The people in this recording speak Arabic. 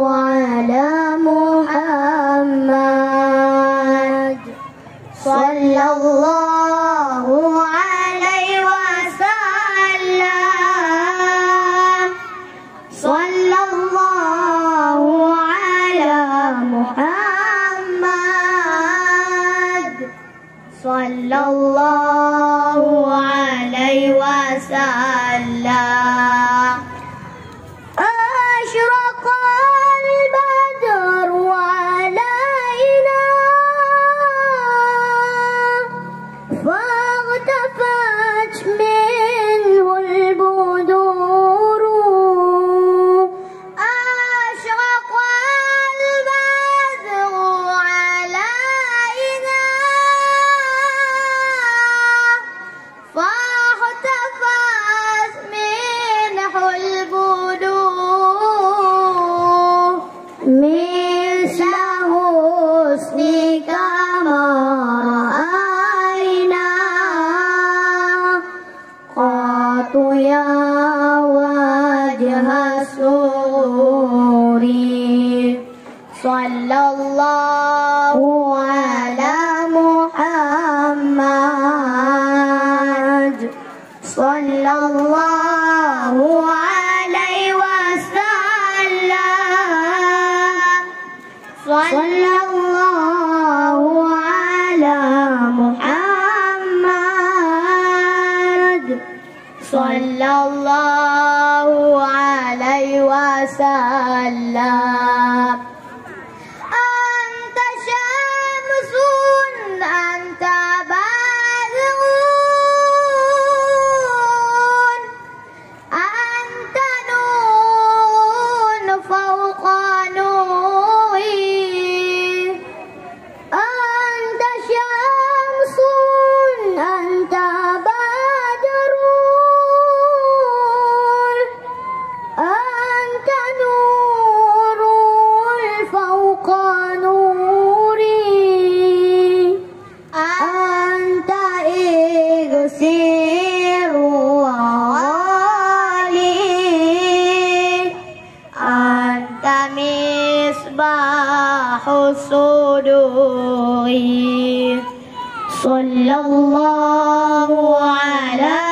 على محمد صلى الله عليه وسلم صلى الله على محمد صلى الله عليه وسلم أشرق البدر علينا فاغتفت منه البدور أشرق البدر علينا فاغتفت منه البدور مثل حسنك ما رأينا قط يا وجه سروري صلى الله على محمد صلى الله عليه وسلم صلى الله على محمد صلى الله عليه وسلم أنت شمس أنت بدر أنت نور فوق نوري أنت شمس أنت بدر أنت نور فوق نوري أنت إكسير وغالي أنت مصباح الصدور صلى الله على